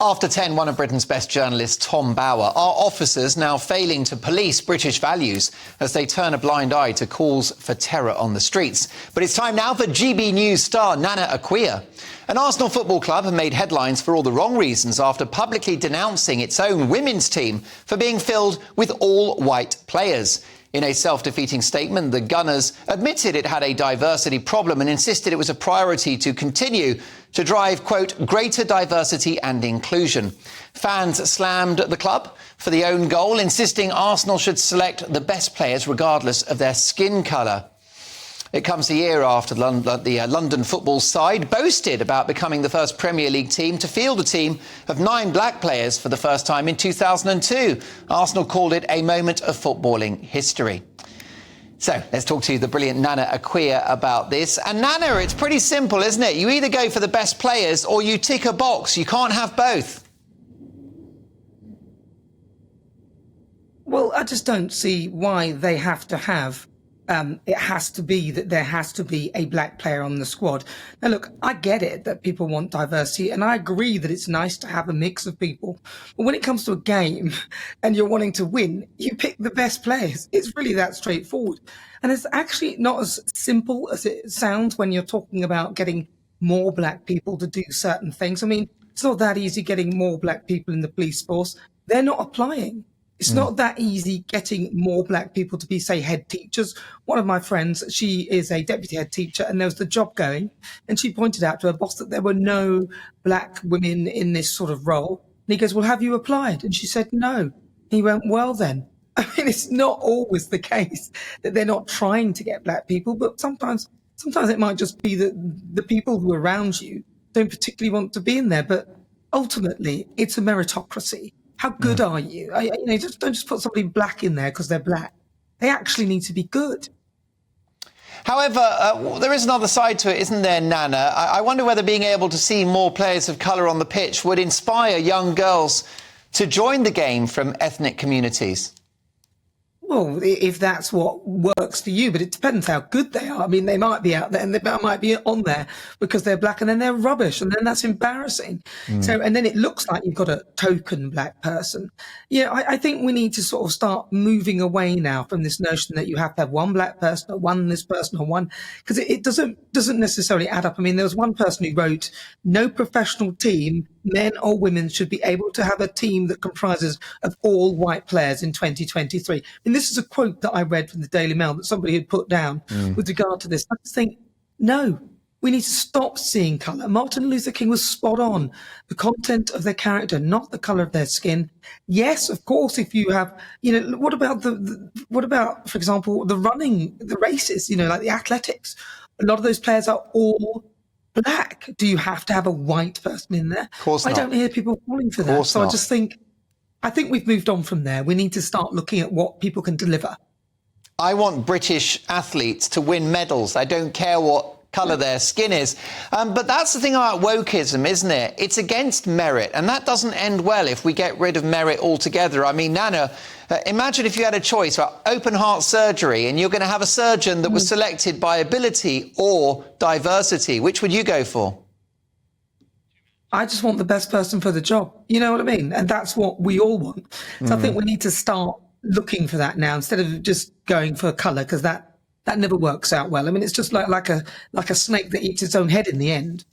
After 10, one of Britain's best journalists, Tom Bower, are officers now failing to police British values as they turn a blind eye to calls for terror on the streets. But it's time now for GB News star Nana Akua. An Arsenal football club have made headlines for all the wrong reasons after publicly denouncing its own women's team for being filled with all-white players. In a self-defeating statement, the Gunners admitted it had a diversity problem and insisted it was a priority to continue to drive, quote, greater diversity and inclusion. Fans slammed the club for the own goal, insisting Arsenal should select the best players regardless of their skin colour. It comes a year after the London football side boasted about becoming the first Premier League team to field a team of 9 black players for the first time in 2002. Arsenal called it a moment of footballing history. So let's talk to the brilliant Nana Akua about this. And Nana, it's pretty simple, isn't it? You either go for the best players or you tick a box. You can't have both. Well, I just don't see why they have to have it has to be that there has to be a black player on the squad. Now, look, I get it that people want diversity, and I agree that it's nice to have a mix of people. But when it comes to a game and you're wanting to win, you pick the best players. It's really that straightforward. And it's actually not as simple as it sounds when you're talking about getting more black people to do certain things. I mean, it's not that easy getting more black people in the police force. They're not applying. It's not that easy getting more black people to be, say, head teachers. One of my friends, she is a deputy head teacher, and there was the job going, and she pointed out to her boss that there were no black women in this sort of role. And he goes, well, have you applied? And she said, no. And he went, well, then. I mean, it's not always the case that they're not trying to get black people, but sometimes it might just be that the people who are around you don't particularly want to be in there. But ultimately, it's a meritocracy. How good are you? Don't just put somebody black in there because they're black. They actually need to be good. However, there is another side to it, isn't there, Nana? I wonder whether being able to see more players of colour on the pitch would inspire young girls to join the game from ethnic communities. Well, if that's what works for you, but it depends how good they are. I mean, they might be out there and they might be on there because they're black and then they're rubbish and then that's embarrassing. So, and then it looks like you've got a token black person. Yeah, I think we need to sort of start moving away now from this notion that you have to have one black person or one this person or one, because it doesn't necessarily add up. I mean, there was one person who wrote, no professional team, men or women, should be able to have a team that comprises of all white players in 2023. And this is a quote that I read from the Daily Mail that somebody had put down with regard to this. I just think, no, we need to stop seeing colour. Martin Luther King was spot on. The content of their character, not the colour of their skin. Yes, of course, if you have, what about what about, for example, the running, the races, like the athletics? A lot of those players are all black. Do you have to have a white person in there? Of course not. I don't hear people calling for that. So I think we've moved on from there. We need to start looking at what people can deliver. I want British athletes to win medals. I don't care what colour their skin is. But that's the thing about wokeism, isn't it? It's against merit, and that doesn't end well if we get rid of merit altogether. I mean, Nana, imagine if you had a choice about open heart surgery and you're going to have a surgeon that was selected by ability or diversity. Which would you go for? I just want the best person for the job. You know what I mean? And that's what we all want. So I think we need to start looking for that now instead of just going for colour, because that never works out well. I mean, it's just like a snake that eats its own head in the end.